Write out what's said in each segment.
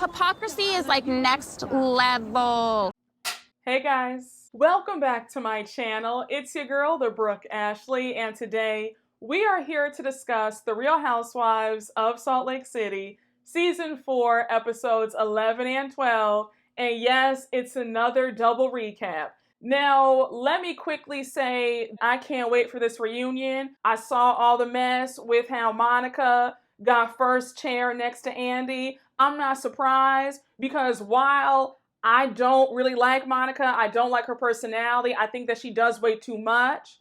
hypocrisy is like next level. Hey guys, welcome back to my channel. It's your girl, the Brooke Ashley, and today we are here to discuss The Real Housewives of Salt Lake City, Season 4, Episodes 11 and 12, and yes, it's another double recap. Now, let me quickly say, I can't wait for this reunion. I saw all the mess with how Monica got first chair next to Andy. I'm not surprised because while I don't really like Monica, I don't like her personality, I think that she does way too much,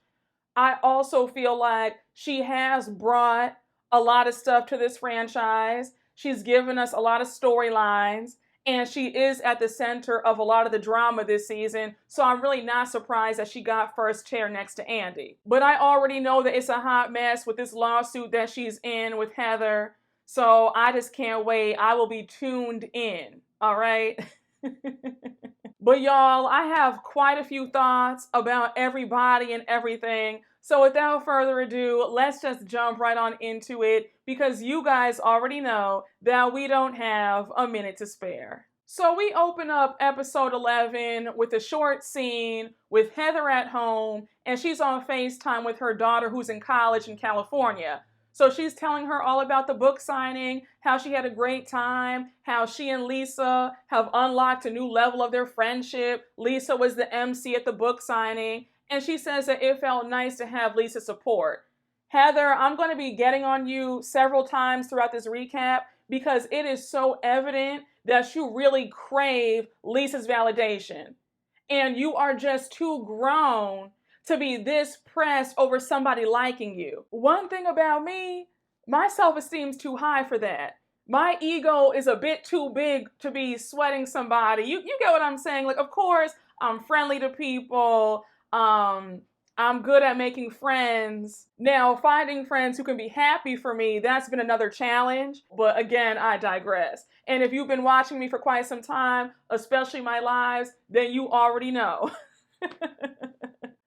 I also feel like she has brought a lot of stuff to this franchise. She's given us a lot of storylines, and she is at the center of a lot of the drama this season, so I'm really not surprised that she got first chair next to Andy. But I already know that it's a hot mess with this lawsuit that she's in with Heather, so I just can't wait. I will be tuned in, all right? But y'all, I have quite a few thoughts about everybody and everything. So without further ado, let's just jump right on into it because you guys already know that we don't have a minute to spare. So we open up episode 11 with a short scene with Heather at home, and she's on FaceTime with her daughter who's in college in California. So she's telling her all about the book signing, how she had a great time, how she and Lisa have unlocked a new level of their friendship. Lisa was the MC at the book signing, and she says that it felt nice to have Lisa's support. Heather, I'm going to be getting on you several times throughout this recap because it is so evident that you really crave Lisa's validation. And you are just too grown to be this pressed over somebody liking you. One thing about me, my self-esteem's too high for that. My ego is a bit too big to be sweating somebody. You get what I'm saying? Like, of course, I'm friendly to people. I'm good at making friends. Now, finding friends who can be happy for me, that's been another challenge. But again, I digress. And if you've been watching me for quite some time, especially my lives, then you already know.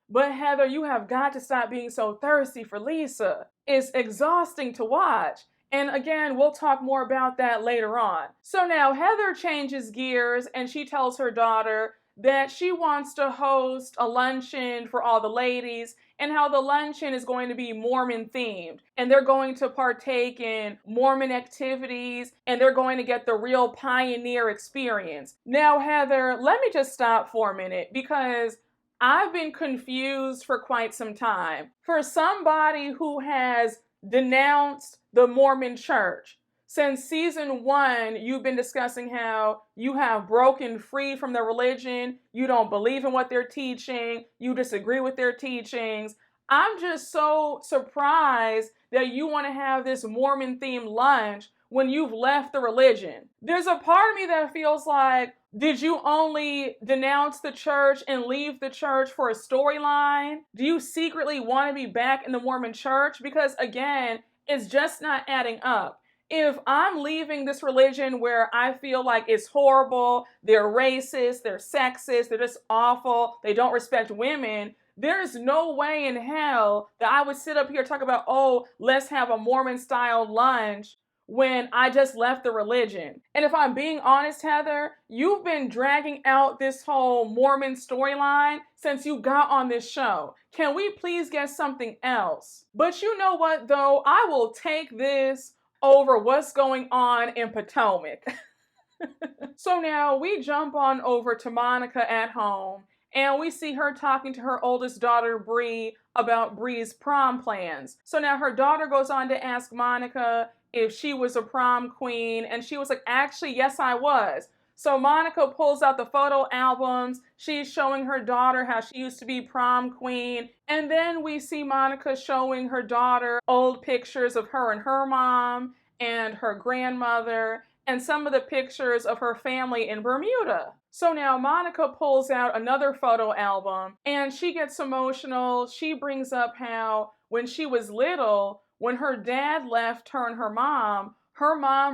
But Heather, you have got to stop being so thirsty for Lisa. It's exhausting to watch. And again, we'll talk more about that later on. So now Heather changes gears and she tells her daughter that she wants to host a luncheon for all the ladies and how the luncheon is going to be Mormon themed. And they're going to partake in Mormon activities and they're going to get the real pioneer experience. Now, Heather, let me just stop for a minute because I've been confused for quite some time. For somebody who has denounced the Mormon church, since season 1, you've been discussing how you have broken free from the religion, you don't believe in what they're teaching, you disagree with their teachings. I'm just so surprised that you want to have this Mormon-themed lunch when you've left the religion. There's a part of me that feels like, did you only denounce the church and leave the church for a storyline? Do you secretly want to be back in the Mormon church? Because again, it's just not adding up. If I'm leaving this religion where I feel like it's horrible, they're racist, they're sexist, they're just awful, they don't respect women, there's no way in hell that I would sit up here and talk about, oh, let's have a Mormon-style lunch when I just left the religion. And if I'm being honest, Heather, you've been dragging out this whole Mormon storyline since you got on this show. Can we please get something else? But you know what, though? I will take this over what's going on in Potomac. So now we jump on over to Monica at home, and we see her talking to her oldest daughter, Bree, about Bree's prom plans. So now her daughter goes on to ask Monica if she was a prom queen, and she was like, actually, yes, I was. So Monica pulls out the photo albums. She's showing her daughter how she used to be prom queen. And then we see Monica showing her daughter old pictures of her and her mom and her grandmother and some of the pictures of her family in Bermuda. So now Monica pulls out another photo album and she gets emotional. She brings up how when she was little, when her dad left her and her mom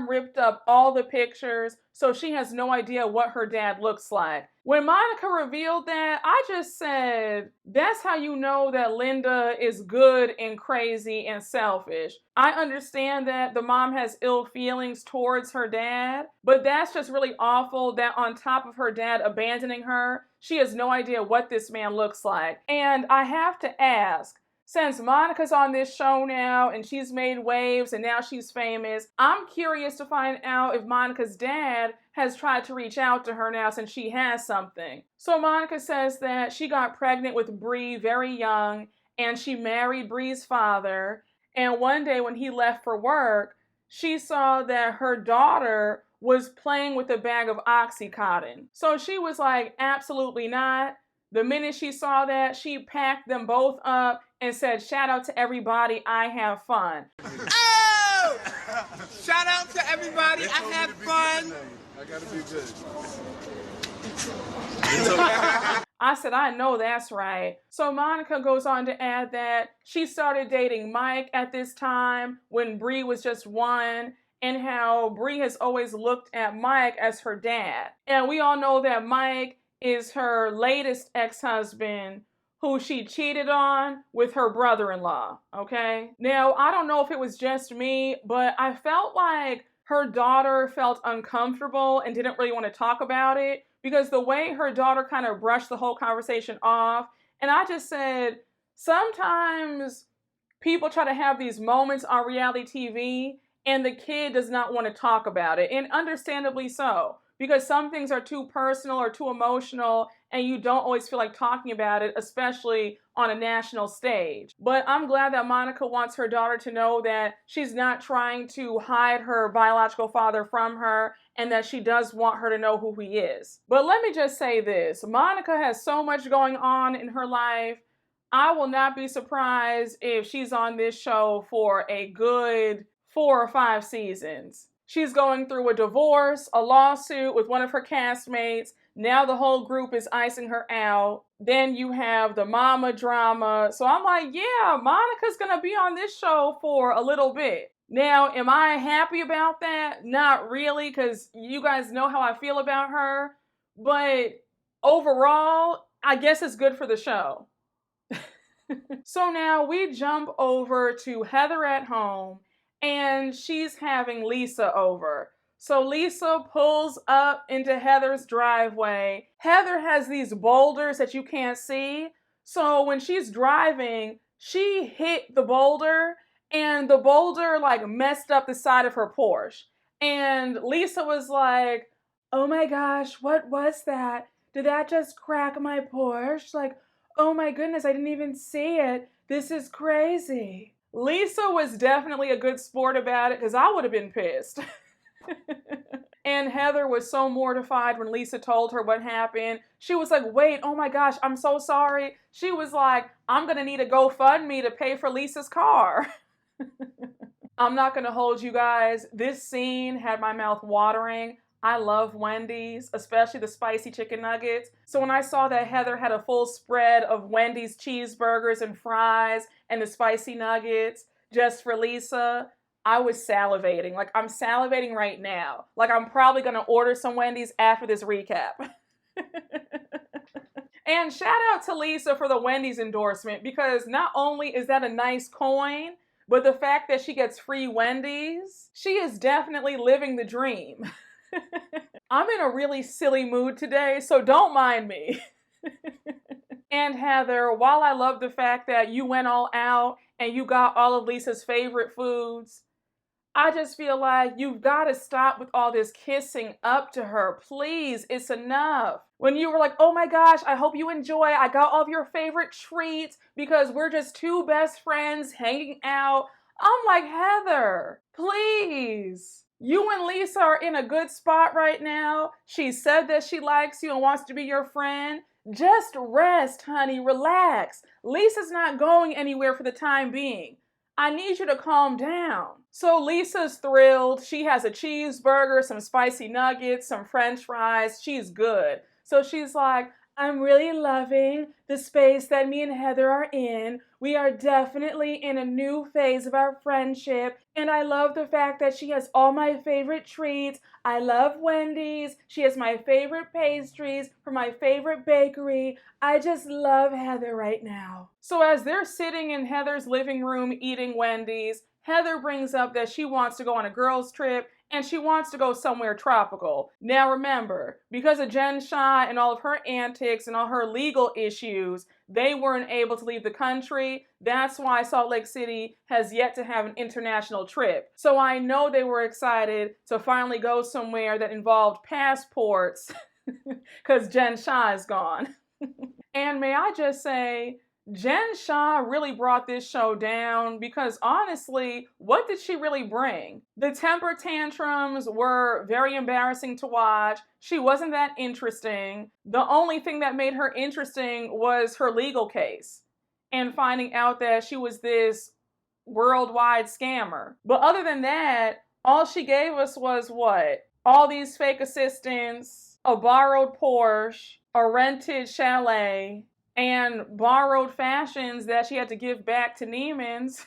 ripped up all the pictures, so she has no idea what her dad looks like. When Monica revealed that, I just said, that's how you know that Linda is good and crazy and selfish. I understand that the mom has ill feelings towards her dad, but that's just really awful that on top of her dad abandoning her, she has no idea what this man looks like. And I have to ask, since Monica's on this show now and she's made waves and now she's famous, I'm curious to find out if Monica's dad has tried to reach out to her now since she has something. So Monica says that she got pregnant with Bree very young and she married Bree's father. And one day when he left for work, she saw that her daughter was playing with a bag of Oxycontin. So she was like, absolutely not. The minute she saw that, she packed them both up and said, shout out to everybody, I have fun. Oh! Shout out to everybody, I have fun. I gotta be good. I said, I know that's right. So Monica goes on to add that she started dating Mike at this time when Bree was just 1, and how Bree has always looked at Mike as her dad. And we all know that Mike is her latest ex-husband who she cheated on with her brother-in-law, okay? Now, I don't know if it was just me, but I felt like her daughter felt uncomfortable and didn't really want to talk about it because the way her daughter kind of brushed the whole conversation off, and I just said, sometimes people try to have these moments on reality TV and the kid does not want to talk about it, and understandably so. Because some things are too personal or too emotional and you don't always feel like talking about it, especially on a national stage. But I'm glad that Monica wants her daughter to know that she's not trying to hide her biological father from her and that she does want her to know who he is. But let me just say this, Monica has so much going on in her life. I will not be surprised if she's on this show for a good 4 or 5 seasons. She's going through a divorce, a lawsuit with one of her castmates. Now the whole group is icing her out. Then you have the mama drama. So I'm like, yeah, Monica's gonna be on this show for a little bit. Now, am I happy about that? Not really, because you guys know how I feel about her. But overall, I guess it's good for the show. So now we jump over to Heather at home. And she's having Lisa over. So Lisa pulls up into Heather's driveway. Heather has these boulders that you can't see. So when she's driving, she hit the boulder and the boulder like messed up the side of her Porsche. And Lisa was like, oh my gosh, what was that? Did that just crack my Porsche? Like, oh my goodness, I didn't even see it. This is crazy. Lisa was definitely a good sport about it because I would have been pissed. And Heather was so mortified when Lisa told her what happened. She was like, wait, oh my gosh, I'm so sorry. She was like, I'm going to need a GoFundMe to pay for Lisa's car. I'm not going to hold you guys. This scene had my mouth watering. I love Wendy's, especially the spicy chicken nuggets. So when I saw that Heather had a full spread of Wendy's cheeseburgers and fries and the spicy nuggets just for Lisa, I was salivating. Like, I'm salivating right now. Like, I'm probably going to order some Wendy's after this recap. And shout out to Lisa for the Wendy's endorsement, because not only is that a nice coin, but the fact that she gets free Wendy's, she is definitely living the dream. I'm in a really silly mood today, so don't mind me. And Heather, while I love the fact that you went all out and you got all of Lisa's favorite foods, I just feel like you've got to stop with all this kissing up to her. Please, it's enough. When you were like, oh my gosh, I hope you enjoy. I got all of your favorite treats because we're just 2 best friends hanging out. I'm like, Heather, please. You and Lisa are in a good spot right now. She said that she likes you and wants to be your friend. Just rest, honey. Relax. Lisa's not going anywhere for the time being. I need you to calm down. So Lisa's thrilled. She has a cheeseburger, some spicy nuggets, some french fries. She's good. So she's like, I'm really loving the space that me and Heather are in. We are definitely in a new phase of our friendship, and I love the fact that she has all my favorite treats. I love Wendy's. She has my favorite pastries from my favorite bakery. I just love Heather right now. So as they're sitting in Heather's living room eating Wendy's, Heather brings up that she wants to go on a girls' trip and she wants to go somewhere tropical. Now remember, because of Jen Shah and all of her antics and all her legal issues, they weren't able to leave the country. That's why Salt Lake City has yet to have an international trip. So I know they were excited to finally go somewhere that involved passports because Jen Shah is gone. And may I just say, Jen Shah really brought this show down because honestly, what did she really bring? The temper tantrums were very embarrassing to watch. She wasn't that interesting. The only thing that made her interesting was her legal case and finding out that she was this worldwide scammer. But other than that, all she gave us was what? All these fake assistants, a borrowed Porsche, a rented chalet, and borrowed fashions that she had to give back to Neiman's.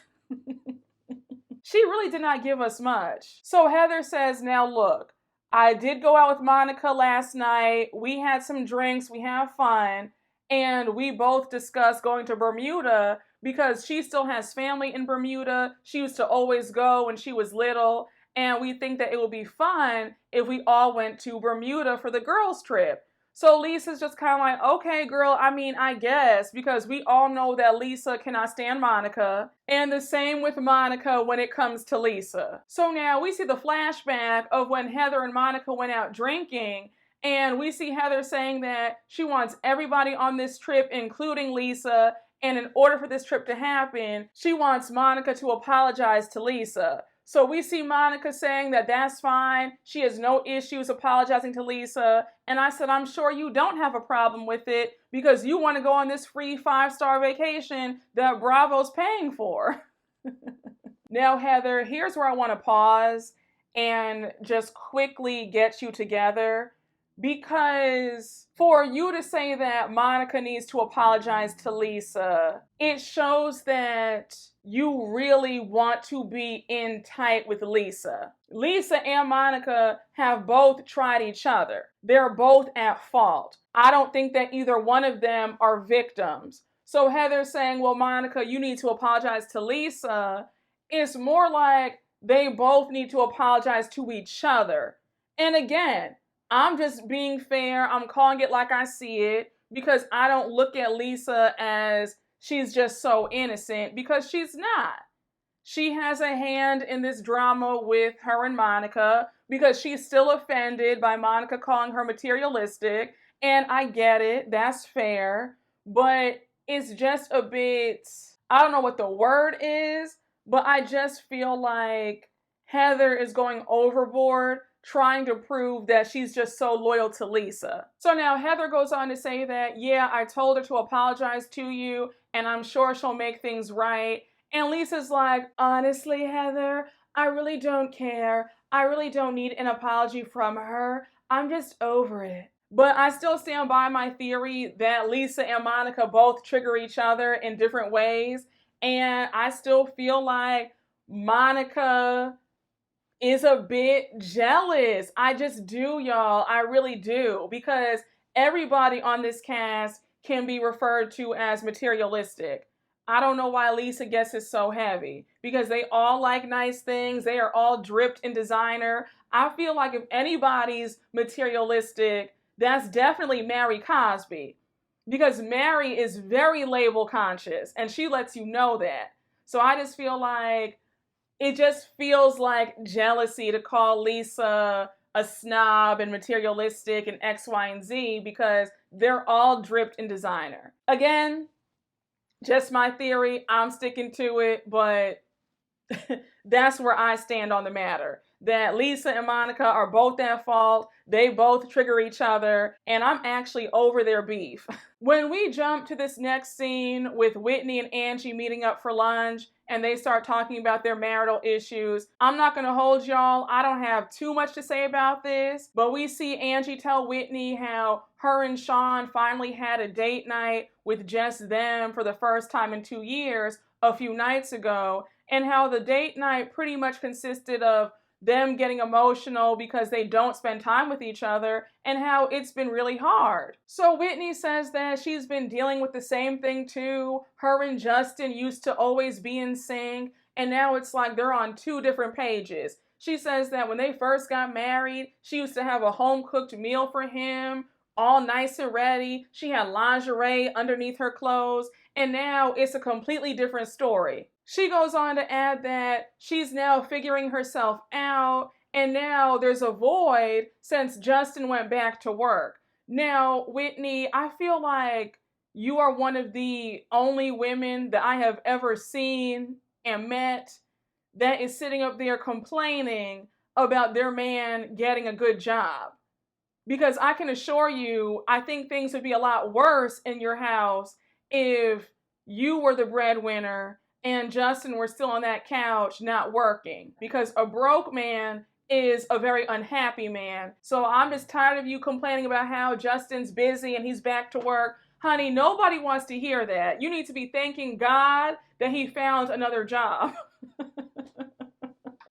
She really did not give us much. So Heather says, now look, I did go out with Monica last night. We had some drinks, we have fun, and we both discussed going to Bermuda because she still has family in Bermuda. She used to always go when she was little, and we think that it would be fun if we all went to Bermuda for the girls' trip. So Lisa's just kind of like, okay, girl, I mean, I guess, because we all know that Lisa cannot stand Monica. And the same with Monica when it comes to Lisa. So now we see the flashback of when Heather and Monica went out drinking. And we see Heather saying that she wants everybody on this trip, including Lisa. And in order for this trip to happen, she wants Monica to apologize to Lisa. So we see Monica saying that that's fine. She has no issues apologizing to Lisa. And I said, I'm sure you don't have a problem with it because you want to go on this free 5-star vacation that Bravo's paying for. Now, Heather, here's where I want to pause and just quickly get you together. Because for you to say that Monica needs to apologize to Lisa, it shows that you really want to be in tight with Lisa. Lisa and Monica have both tried each other. They're both at fault. I don't think that either one of them are victims. So Heather's saying, well, Monica, you need to apologize to Lisa. It's more like they both need to apologize to each other. And again, I'm just being fair. I'm calling it like I see it because I don't look at Lisa as she's just so innocent because she's not. She has a hand in this drama with her and Monica because she's still offended by Monica calling her materialistic. And I get it. That's fair. But it's just a bit, I don't know what the word is, but I just feel like Heather is going overboard trying to prove that she's just so loyal to Lisa. So now Heather goes on to say that, yeah, I told her to apologize to you, and I'm sure she'll make things right. And Lisa's like, honestly, Heather, I really don't care. I really don't need an apology from her. I'm just over it. But I still stand by my theory that Lisa and Monica both trigger each other in different ways. And I still feel like Monica is a bit jealous. I just do, y'all. I really do. Because everybody on this cast can be referred to as materialistic. I don't know why Lisa gets it so heavy. Because they all like nice things. They are all dripped in designer. I feel like if anybody's materialistic, that's definitely Mary Cosby. Because Mary is very label conscious. And she lets you know that. So I just feel like it just feels like jealousy to call Lisa a snob and materialistic and X, Y, and Z because they're all dripped in designer. Again, just my theory. I'm sticking to it, but that's where I stand on the matter. That Lisa and Monica are both at fault. They both trigger each other, and I'm actually over their beef. When we jump to this next scene with Whitney and Angie meeting up for lunch, and they start talking about their marital issues, I'm not going to hold y'all. I don't have too much to say about this, but we see Angie tell Whitney how her and Sean finally had a date night with just them for the first time in 2 years a few nights ago, and how the date night pretty much consisted of them getting emotional because they don't spend time with each other, and how it's been really hard. So Whitney says that she's been dealing with the same thing too. Her and Justin used to always be in sync, and now it's like they're on 2 different pages. She says that when they first got married, she used to have a home-cooked meal for him, all nice and ready. She had lingerie underneath her clothes, and now it's a completely different story. She goes on to add that she's now figuring herself out, and now there's a void since Justin went back to work. Now, Whitney, I feel like you are one of the only women that I have ever seen and met that is sitting up there complaining about their man getting a good job. Because I can assure you, I think things would be a lot worse in your house if you were the breadwinner and Justin were still on that couch not working. Because a broke man is a very unhappy man. So I'm just tired of you complaining about how Justin's busy and he's back to work. Honey, nobody wants to hear that. You need to be thanking God that he found another job.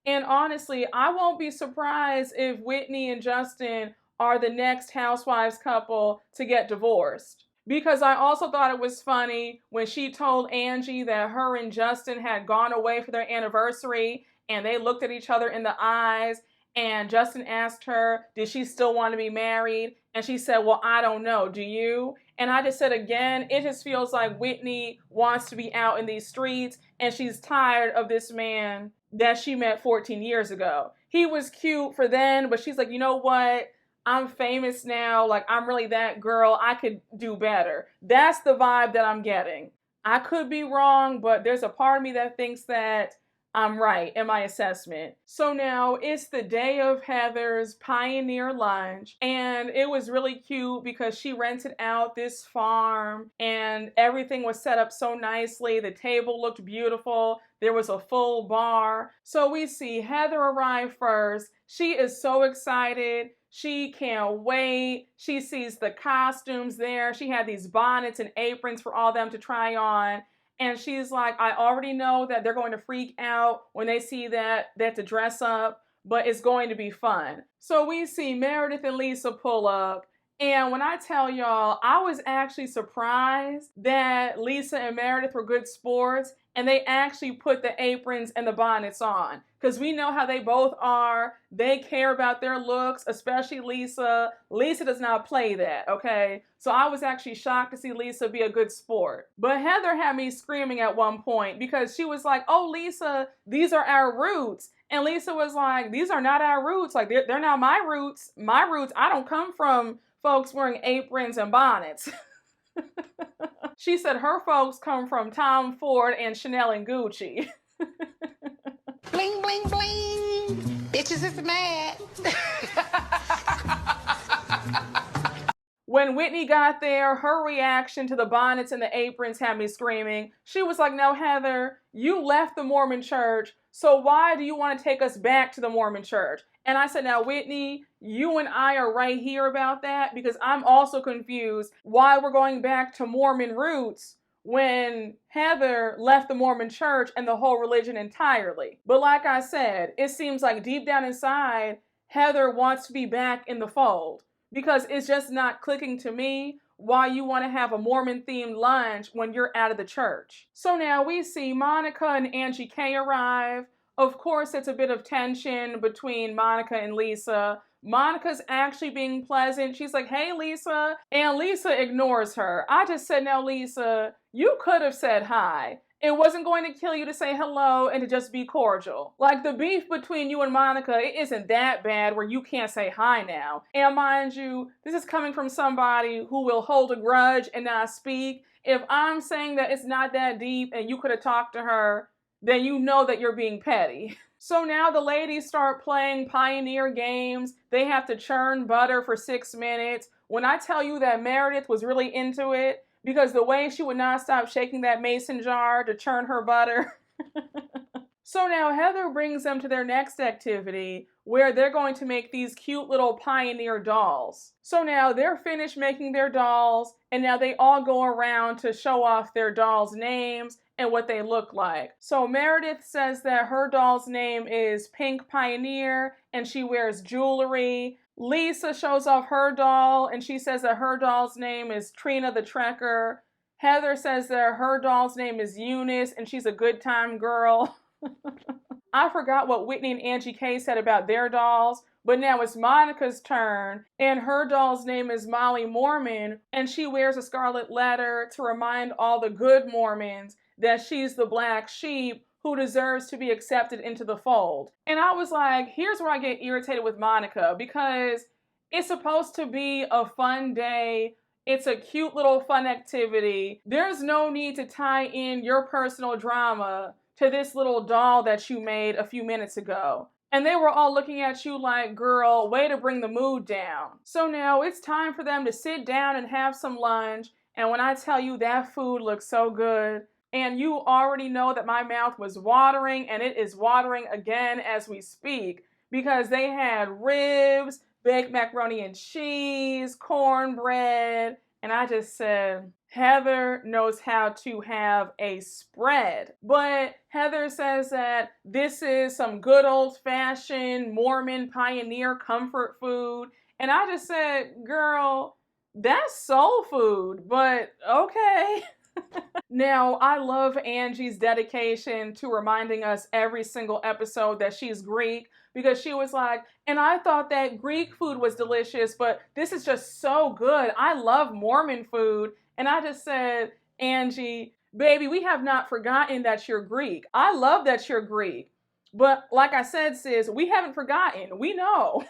And honestly, I won't be surprised if Whitney and Justin are the next Housewives couple to get divorced. Because I also thought it was funny when she told Angie that her and Justin had gone away for their anniversary, and they looked at each other in the eyes, and Justin asked her, did she still want to be married? And she said, well, I don't know, do you? And I just said again, it just feels like Whitney wants to be out in these streets, and she's tired of this man that she met 14 years ago. He was cute for then, but she's like, you know what? I'm famous now. Like, I'm really that girl. I could do better. That's the vibe that I'm getting. I could be wrong, but there's a part of me that thinks that I'm right in my assessment. So now it's the day of Heather's Pioneer Lunch, and it was really cute because she rented out this farm and everything was set up so nicely. The table looked beautiful. There was a full bar. So we see Heather arrive first. She is so excited. She can't wait. She sees the costumes there. She had these bonnets and aprons for all them to try on. And she's like, I already know that they're going to freak out when they see that they have to dress up, but it's going to be fun. So we see Meredith and Lisa pull up. And when I tell y'all, I was actually surprised that Lisa and Meredith were good sports and they actually put the aprons and the bonnets on. Because we know how they both are. They care about their looks, especially Lisa. Lisa does not play that, okay? So I was actually shocked to see Lisa be a good sport. But Heather had me screaming at one point because she was like, oh, Lisa, these are our roots. And Lisa was like, these are not our roots. Like, they're not my roots. My roots, I don't come from folks wearing aprons and bonnets. She said her folks come from Tom Ford and Chanel and Gucci. Bling, bling, bling. Bitches is mad. When Whitney got there, her reaction to the bonnets and the aprons had me screaming. She was like, no, Heather, you left the Mormon church, so why do you want to take us back to the Mormon church? And I said, now, Whitney, you and I are right here about that because I'm also confused why we're going back to Mormon roots when Heather left the Mormon church and the whole religion entirely. But like I said, it seems like deep down inside, Heather wants to be back in the fold because it's just not clicking to me why you want to have a Mormon-themed lunch when you're out of the church. So now we see Monica and Angie K arrive. Of course, it's a bit of tension between Monica and Lisa. Monica's actually being pleasant. She's like, hey, Lisa. And Lisa ignores her. I just said, now, Lisa, you could have said hi. It wasn't going to kill you to say hello and to just be cordial. Like, the beef between you and Monica, it isn't that bad where you can't say hi now. And mind you, this is coming from somebody who will hold a grudge and not speak. If I'm saying that it's not that deep and you could have talked to her, then you know that you're being petty. So now the ladies start playing Pioneer games. They have to churn butter for 6 minutes. When I tell you that Meredith was really into it, because the way she would not stop shaking that mason jar to churn her butter. So now Heather brings them to their next activity where they're going to make these cute little pioneer dolls. So now they're finished making their dolls, and now they all go around to show off their dolls' names and what they look like. So Meredith says that her doll's name is Pink Pioneer and she wears jewelry. Lisa shows off her doll and she says that her doll's name is Trina the Trekker. Heather says that her doll's name is Eunice and she's a good time girl. I forgot what Whitney and Angie K said about their dolls, but now it's Monica's turn, and her doll's name is Molly Mormon, and she wears a scarlet letter to remind all the good Mormons that she's the black sheep who deserves to be accepted into the fold. And I was like, here's where I get irritated with Monica, because it's supposed to be a fun day. It's a cute little fun activity. There's no need to tie in your personal drama to this little doll that you made a few minutes ago. And they were all looking at you like, girl, way to bring the mood down. So now it's time for them to sit down and have some lunch. And when I tell you that food looks so good, and you already know that my mouth was watering, and it is watering again as we speak, because they had ribs, baked macaroni and cheese, cornbread, and I just said, Heather knows how to have a spread. But Heather says that this is some good old-fashioned Mormon pioneer comfort food. And I just said, girl, that's soul food, but okay. Now, I love Angie's dedication to reminding us every single episode that she's Greek, because she was like, and I thought that Greek food was delicious, but this is just so good. I love Mormon food. And I just said, Angie, baby, we have not forgotten that you're Greek. I love that you're Greek. But like I said, sis, we haven't forgotten. We know.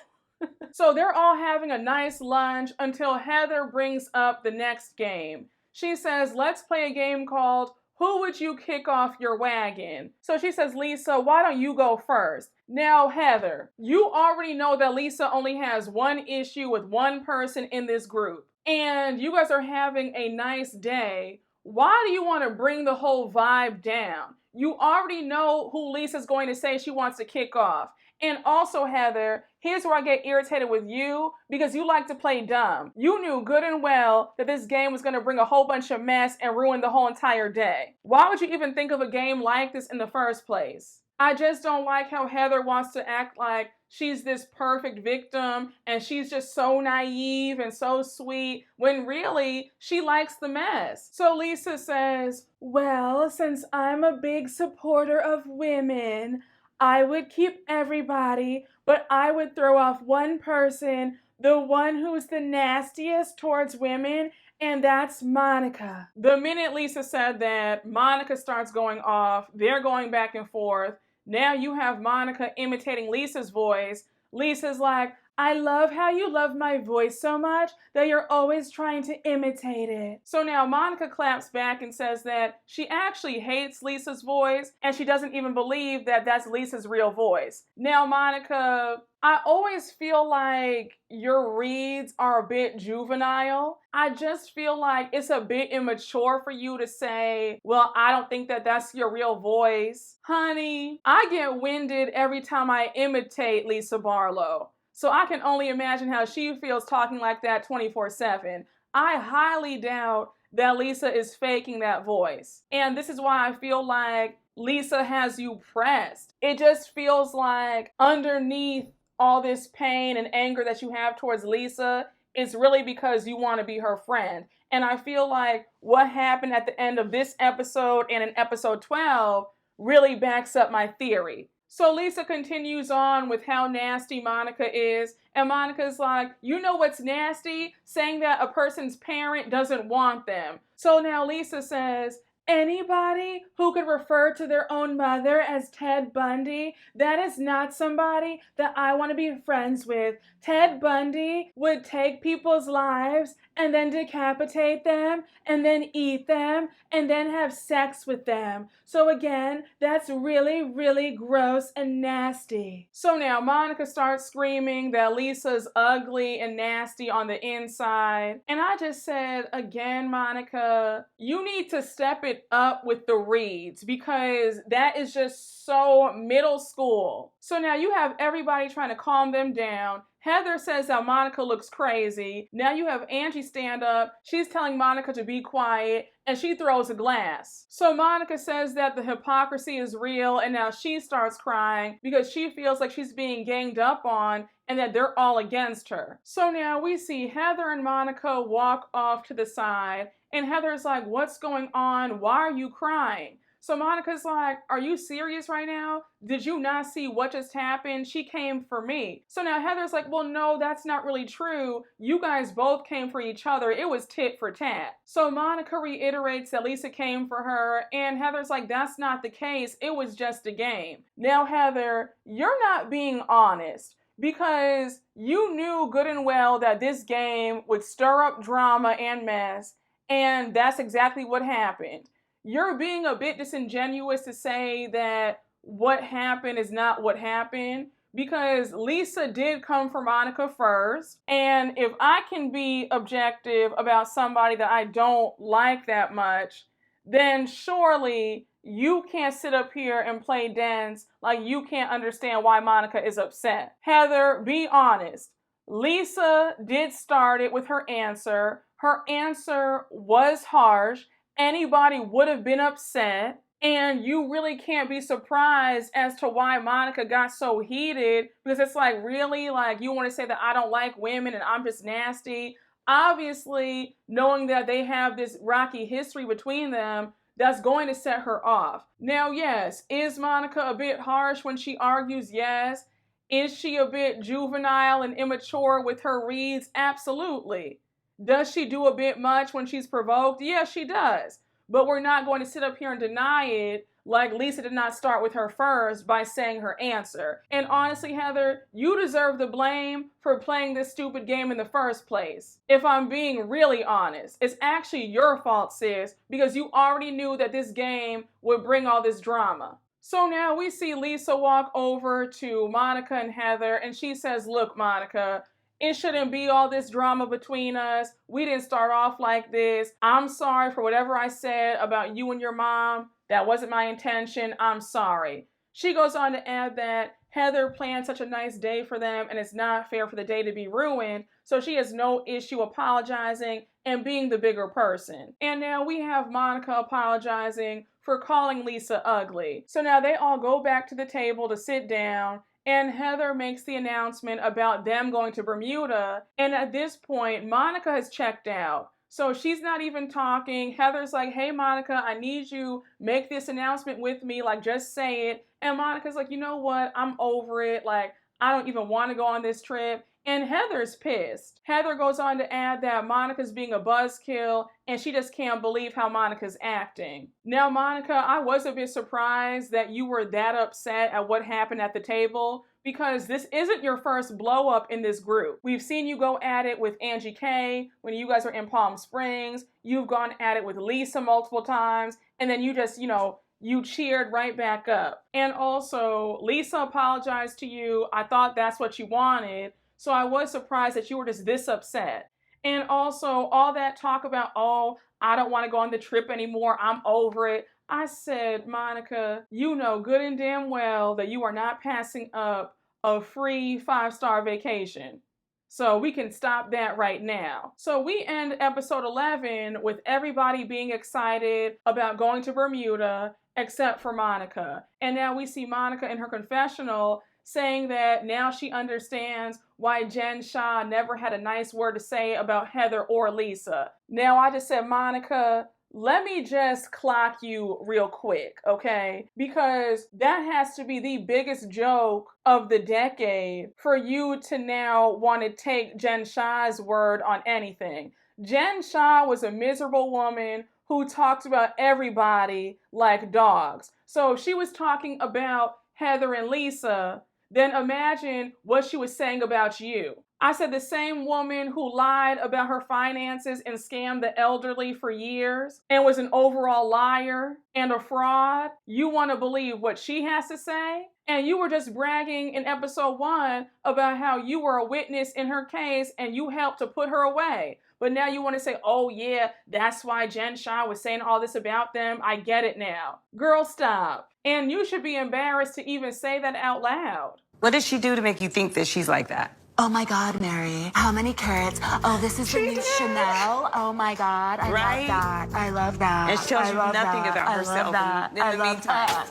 So they're all having a nice lunch until Heather brings up the next game. She says, let's play a game called Who Would You Kick Off Your Wagon? So she says, Lisa, why don't you go first? Now, Heather, you already know that Lisa only has one issue with one person in this group. And you guys are having a nice day. Why do you want to bring the whole vibe down? You already know who Lisa's going to say she wants to kick off. And also, Heather, here's where I get irritated with you, because you like to play dumb. You knew good and well that this game was going to bring a whole bunch of mess and ruin the whole entire day. Why would you even think of a game like this in the first place? I just don't like how Heather wants to act like she's this perfect victim and she's just so naive and so sweet, when really she likes the mess. So Lisa says, well, since I'm a big supporter of women, I would keep everybody, but I would throw off one person, the one who's the nastiest towards women, and that's Monica. The minute Lisa said that, Monica starts going off. They're going back and forth. Now you have Monica imitating Lisa's voice. Lisa's like, I love how you love my voice so much that you're always trying to imitate it. So now Monica claps back and says that she actually hates Lisa's voice and she doesn't even believe that that's Lisa's real voice. Now, Monica, I always feel like your reads are a bit juvenile. I just feel like it's a bit immature for you to say, well, I don't think that that's your real voice. Honey, I get winded every time I imitate Lisa Barlow. So I can only imagine how she feels talking like that 24/7. I highly doubt that Lisa is faking that voice. And this is why I feel like Lisa has you pressed. It just feels like underneath all this pain and anger that you have towards Lisa, it's really because you want to be her friend. And I feel like what happened at the end of this episode and in episode 12 really backs up my theory. So Lisa continues on with how nasty Monica is, and Monica's like, you know what's nasty? Saying that a person's parent doesn't want them. So now Lisa says, anybody who could refer to their own mother as Ted Bundy, that is not somebody that I want to be friends with. Ted Bundy would take people's lives and then decapitate them and then eat them and then have sex with them. So again, that's really, really gross and nasty. So now Monica starts screaming that Lisa's ugly and nasty on the inside. And I just said, again, Monica, you need to step it it up with the reads because that is just so middle school. So now you have everybody trying to calm them down. Heather says that Monica looks crazy. Now you have Angie stand up. She's telling Monica to be quiet and she throws a glass. So Monica says that the hypocrisy is real and now she starts crying because she feels like she's being ganged up on and that they're all against her. So now we see Heather and Monica walk off to the side and Heather's like, what's going on? Why are you crying? So Monica's like, are you serious right now? Did you not see what just happened? She came for me. So now Heather's like, well, no, that's not really true. You guys both came for each other. It was tit for tat. So Monica reiterates that Lisa came for her, and Heather's like, that's not the case. It was just a game. Now, Heather, you're not being honest because you knew good and well that this game would stir up drama and mess, and that's exactly what happened. You're being a bit disingenuous to say that what happened is not what happened because Lisa did come for Monica first. And if I can be objective about somebody that I don't like that much, then surely you can't sit up here and play dance like you can't understand why Monica is upset. Heather, be honest. Lisa did start it with her answer. Her answer was harsh. Anybody would have been upset, and you really can't be surprised as to why Monica got so heated because it's like, really? Like, you want to say that I don't like women and I'm just nasty? Obviously, knowing that they have this rocky history between them, that's going to set her off. Now, yes, is Monica a bit harsh when she argues? Yes. Is she a bit juvenile and immature with her reads? Absolutely. Does she do a bit much when she's provoked? Yes, she does. But we're not going to sit up here and deny it like Lisa did not start with her first by saying her answer. And honestly, Heather, you deserve the blame for playing this stupid game in the first place. If I'm being really honest, it's actually your fault, sis, because you already knew that this game would bring all this drama. So now we see Lisa walk over to Monica and Heather, and she says, look, Monica, it shouldn't be all this drama between us. We didn't start off like this. I'm sorry for whatever I said about you and your mom. That wasn't my intention. I'm sorry. She goes on to add that Heather planned such a nice day for them and it's not fair for the day to be ruined. So she has no issue apologizing and being the bigger person. And now we have Monica apologizing for calling Lisa ugly. So now they all go back to the table to sit down. And Heather makes the announcement about them going to Bermuda. And at this point, Monica has checked out. So she's not even talking. Heather's like, hey, Monica, I need you. Make this announcement with me. Like, just say it. And Monica's like, you know what? I'm over it. Like, I don't even want to go on this trip. And Heather's pissed. Heather goes on to add that Monica's being a buzzkill and she just can't believe how Monica's acting. Now, Monica, I was a bit surprised that you were that upset at what happened at the table because this isn't your first blow up in this group. We've seen you go at it with Angie K when you guys were in Palm Springs. You've gone at it with Lisa multiple times and then you just, you cheered right back up. And also, Lisa apologized to you. I thought that's what you wanted. So I was surprised that you were just this upset. And also all that talk about, oh, I don't want to go on the trip anymore. I'm over it. I said, Monica, you know good and damn well that you are not passing up a free 5-star vacation. So we can stop that right now. So we end episode 11 with everybody being excited about going to Bermuda except for Monica. And now we see Monica in her confessional saying that now she understands why Jen Shah never had a nice word to say about Heather or Lisa. Now I just said, Monica, let me just clock you real quick, okay? Because that has to be the biggest joke of the decade for you to now want to take Jen Shah's word on anything. Jen Shah was a miserable woman who talked about everybody like dogs. So if she was talking about Heather and Lisa, then imagine what she was saying about you. I said the same woman who lied about her finances and scammed the elderly for years and was an overall liar and a fraud. You want to believe what she has to say? And you were just bragging in episode 1 about how you were a witness in her case and you helped to put her away. But now you want to say, oh yeah, that's why Jen Shah was saying all this about them. I get it now. Girl, stop. And you should be embarrassed to even say that out loud. What did she do to make you think that she's like that? Oh my God, Mary, how many carats? Oh, this is the new Chanel. Oh my God, I love that. I love that. And she tells you nothing about herself in the meantime.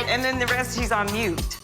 And then the rest, she's on mute.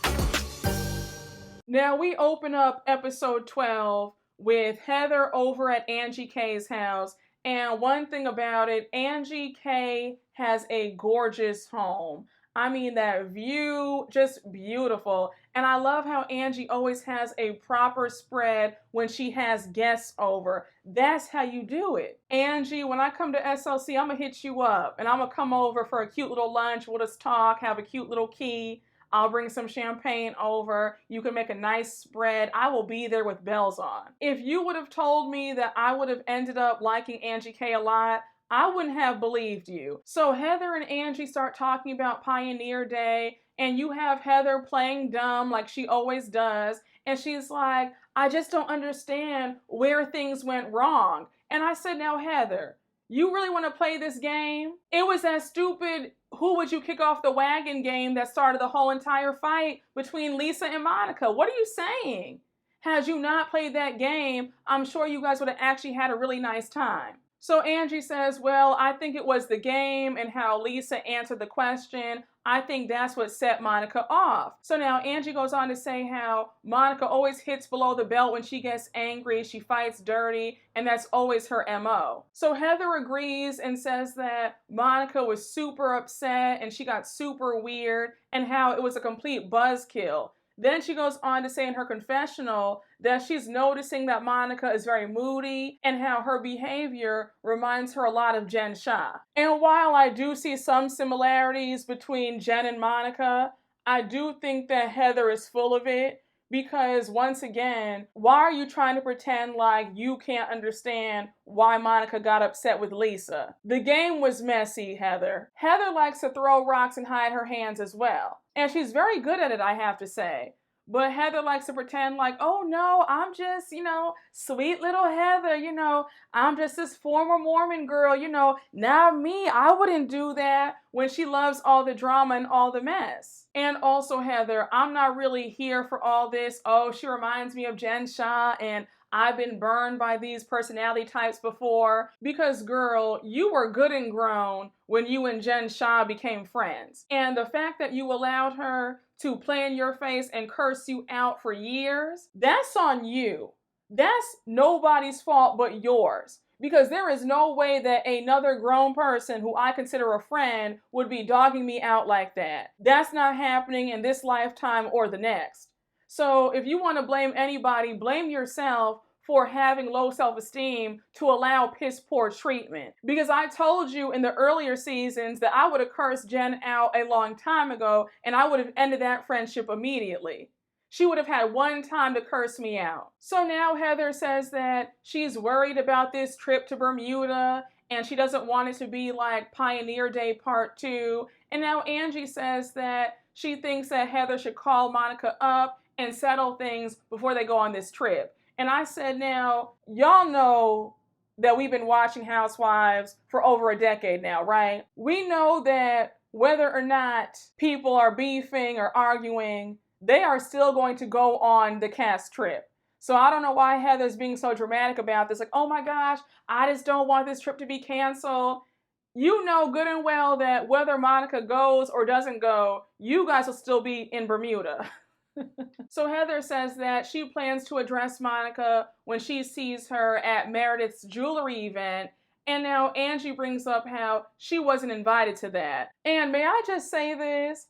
Now we open up episode 12 with Heather over at Angie K's house. And one thing about it, Angie K has a gorgeous home. I mean, that view, just beautiful. And I love how Angie always has a proper spread when she has guests over. That's how you do it. Angie, when I come to SLC, I'm gonna hit you up and I'm gonna come over for a cute little lunch. We'll just talk, have a cute little key. I'll bring some champagne over. You can make a nice spread. I will be there with bells on. If you would have told me that I would have ended up liking Angie K a lot, I wouldn't have believed you. So Heather and Angie start talking about Pioneer Day, and you have Heather playing dumb like she always does, and she's like, I just don't understand where things went wrong. And I said, now Heather, you really want to play this game? It was that stupid who would you kick off the wagon game that started the whole entire fight between Lisa and Monica. What are you saying? Had you not played that game, I'm sure you guys would have actually had a really nice time. So Angie says, well, I think it was the game and how Lisa answered the question. I think that's what set Monica off. So now Angie goes on to say how Monica always hits below the belt when she gets angry. She fights dirty, and that's always her MO. So Heather agrees and says that Monica was super upset and she got super weird and how it was a complete buzzkill. Then she goes on to say in her confessional that she's noticing that Monica is very moody and how her behavior reminds her a lot of Jen Shah. And while I do see some similarities between Jen and Monica, I do think that Heather is full of it because once again, why are you trying to pretend like you can't understand why Monica got upset with Lisa? The game was messy, Heather. Heather likes to throw rocks and hide her hands as well. And she's very good at it, I have to say. But Heather likes to pretend like, oh no, I'm just, sweet little Heather, I'm just this former Mormon girl, not me. I wouldn't do that when she loves all the drama and all the mess. And also, Heather, I'm not really here for all this. Oh, she reminds me of Jen Shah and I've been burned by these personality types before. Because, girl, you were good and grown when you and Jen Shah became friends. And the fact that you allowed her to play in your face and curse you out for years, that's on you. That's nobody's fault but yours. Because there is no way that another grown person who I consider a friend would be dogging me out like that. That's not happening in this lifetime or the next. So if you want to blame anybody, blame yourself for having low self-esteem to allow piss poor treatment. Because I told you in the earlier seasons that I would have cursed Jen out a long time ago and I would have ended that friendship immediately. She would have had one time to curse me out. So now Heather says that she's worried about this trip to Bermuda and she doesn't want it to be like Pioneer Day Part 2. And now Angie says that she thinks that Heather should call Monica up and settle things before they go on this trip. And I said, now, y'all know that we've been watching Housewives for over a decade now, right? We know that whether or not people are beefing or arguing, they are still going to go on the cast trip. So I don't know why Heather's being so dramatic about this. Like, oh my gosh, I just don't want this trip to be canceled. You know good and well that whether Monica goes or doesn't go, you guys will still be in Bermuda. So Heather says that she plans to address Monica when she sees her at Meredith's jewelry event. And now Angie brings up how she wasn't invited to that. And may I just say this,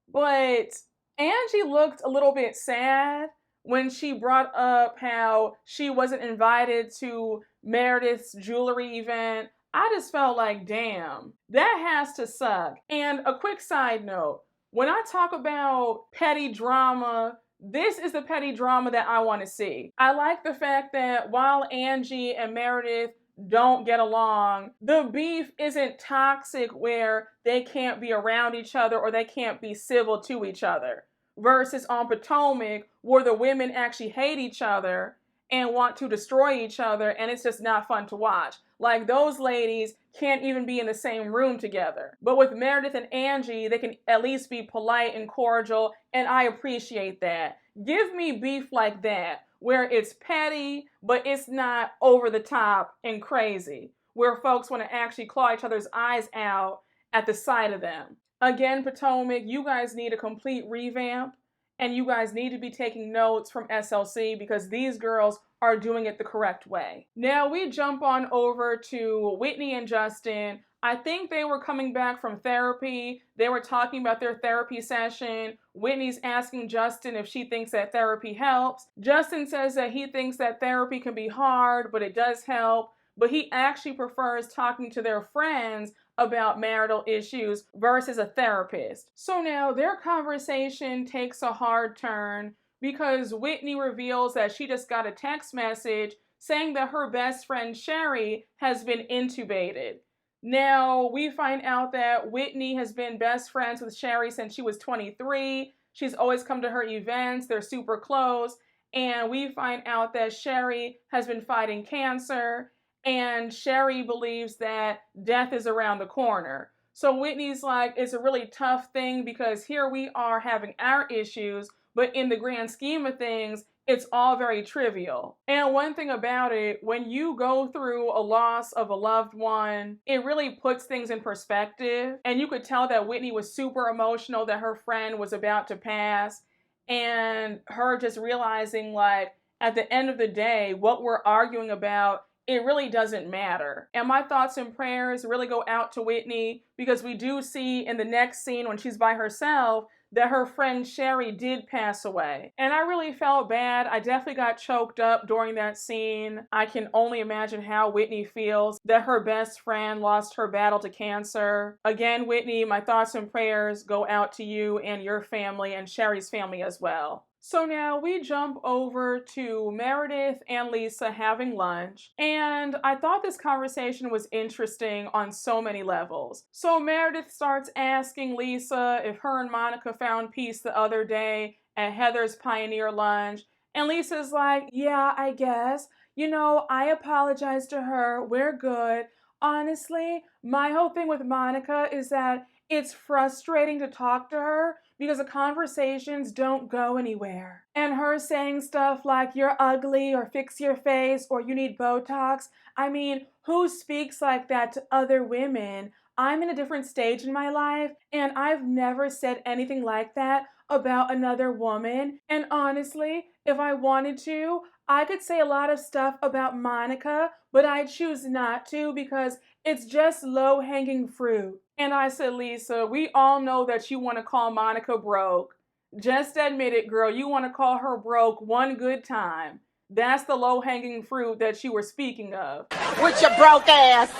but Angie looked a little bit sad when she brought up how she wasn't invited to Meredith's jewelry event. I just felt like, damn, that has to suck. And a quick side note, when I talk about petty drama This is the petty drama that I want to see. I like the fact that while Angie and Meredith don't get along, the beef isn't toxic where they can't be around each other or they can't be civil to each other. Versus on Potomac, where the women actually hate each other and want to destroy each other, and it's just not fun to watch. Like, those ladies can't even be in the same room together. But with Meredith and Angie, they can at least be polite and cordial, and I appreciate that. Give me beef like that, where it's petty, but it's not over the top and crazy, where folks want to actually claw each other's eyes out at the sight of them. Again, Potomac, you guys need a complete revamp, and you guys need to be taking notes from SLC because these girls are doing it the correct way. Now we jump on over to Whitney and Justin. I think they were coming back from therapy. They were talking about their therapy session. Whitney's asking Justin if she thinks that therapy helps. Justin says that he thinks that therapy can be hard, but it does help. But he actually prefers talking to their friends about marital issues versus a therapist. So now their conversation takes a hard turn because Whitney reveals that she just got a text message saying that her best friend Sherry has been intubated. Now we find out that Whitney has been best friends with Sherry since she was 23. She's always come to her events. They're super close. And we find out that Sherry has been fighting cancer. And Sherry believes that death is around the corner. So Whitney's like, it's a really tough thing because here we are having our issues, but in the grand scheme of things, it's all very trivial. And one thing about it, when you go through a loss of a loved one, it really puts things in perspective. And you could tell that Whitney was super emotional that her friend was about to pass. And her just realizing, like, at the end of the day, what we're arguing about, it really doesn't matter. And my thoughts and prayers really go out to Whitney because we do see in the next scene when she's by herself that her friend Sherry did pass away. And I really felt bad. I definitely got choked up during that scene. I can only imagine how Whitney feels that her best friend lost her battle to cancer. Again, Whitney, my thoughts and prayers go out to you and your family and Sherry's family as well. So now we jump over to Meredith and Lisa having lunch, and I thought this conversation was interesting on so many levels. So Meredith starts asking Lisa if her and Monica found peace the other day at Heather's Pioneer Lunch, and Lisa's like, yeah, I guess. You know, I apologized to her. We're good. Honestly, my whole thing with Monica is that it's frustrating to talk to her because the conversations don't go anywhere. And her saying stuff like, you're ugly, or fix your face, or you need Botox. I mean, who speaks like that to other women? I'm in a different stage in my life, and I've never said anything like that about another woman. And honestly, if I wanted to, I could say a lot of stuff about Monica, but I choose not to because it's just low-hanging fruit. And I said, Lisa, we all know that you want to call Monica broke. Just admit it, girl. You want to call her broke one good time. That's the low-hanging fruit that you were speaking of. With your broke ass.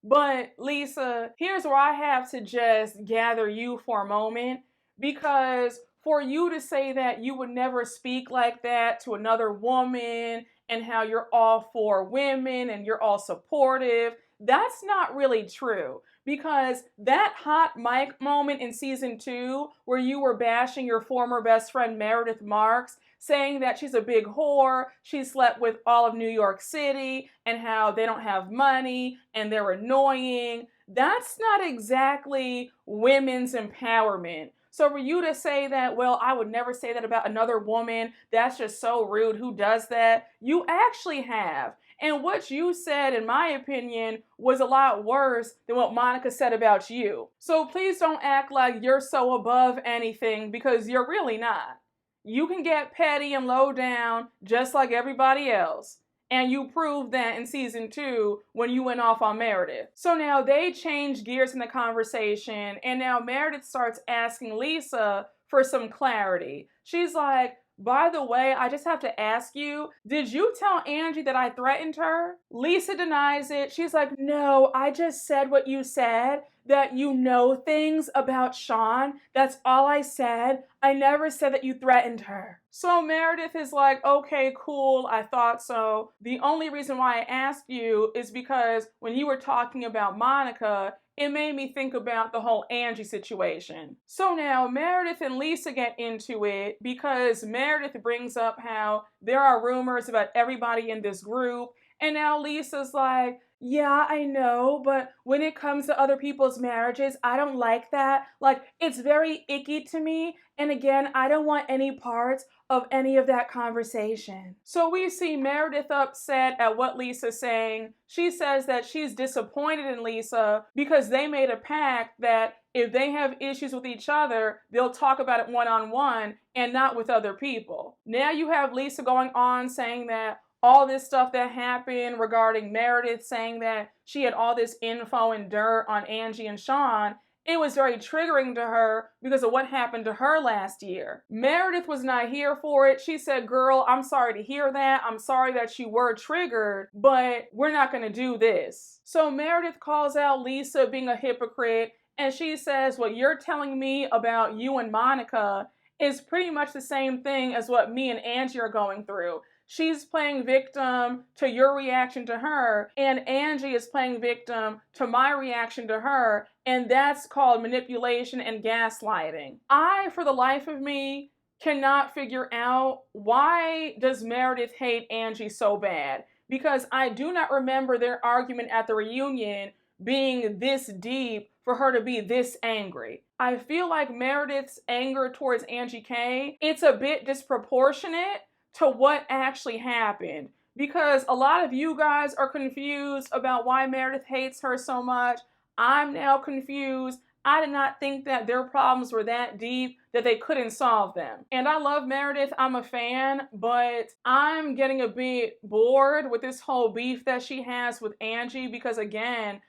But Lisa, here's where I have to just gather you for a moment, because for you to say that you would never speak like that to another woman and how you're all for women and you're all supportive, that's not really true. Because that hot mic moment in season 2 where you were bashing your former best friend Meredith Marks, saying that she's a big whore, she slept with all of New York City, and how they don't have money and they're annoying, that's not exactly women's empowerment. So for you to say that, well, I would never say that about another woman, that's just so rude, who does that? You actually have. And what you said, in my opinion, was a lot worse than what Monica said about you. So please don't act like you're so above anything, because you're really not. You can get petty and low down just like everybody else. And you proved that in season 2 when you went off on Meredith. So now they change gears in the conversation, and now Meredith starts asking Lisa for some clarity. She's like, By the way, I just have to ask you, did you tell Angie that I threatened her? Lisa denies it. She's like, no, I just said what you said, that you know things about Sean. That's all I said. I never said that you threatened her. So Meredith is like, okay, cool, I thought so. The only reason why I asked you is because when you were talking about Monica, it made me think about the whole Angie situation. So now Meredith and Lisa get into it because Meredith brings up how there are rumors about everybody in this group, and now Lisa's like, yeah, I know, but when it comes to other people's marriages, I don't like that. Like, it's very icky to me. And again, I don't want any parts of any of that conversation. So we see Meredith upset at what Lisa's saying. She says that she's disappointed in Lisa because they made a pact that if they have issues with each other, they'll talk about it one-on-one and not with other people. Now you have Lisa going on saying that all this stuff that happened regarding Meredith saying that she had all this info and dirt on Angie and Sean, it was very triggering to her because of what happened to her last year. Meredith was not here for it. She said, girl, I'm sorry to hear that. I'm sorry that you were triggered, but we're not going to do this. So Meredith calls out Lisa being a hypocrite, and she says, what you're telling me about you and Monica is pretty much the same thing as what me and Angie are going through. She's playing victim to your reaction to her, and Angie is playing victim to my reaction to her, and that's called manipulation and gaslighting. I, for the life of me, cannot figure out why does Meredith hate Angie so bad, because I do not remember their argument at the reunion being this deep for her to be this angry. I feel like Meredith's anger towards Angie K, it's a bit disproportionate to what actually happened, because a lot of you guys are confused about why Meredith hates her so much. I'm now confused. I did not think that their problems were that deep that they couldn't solve them. And I love Meredith, I'm a fan, but I'm getting a bit bored with this whole beef that she has with Angie because, again,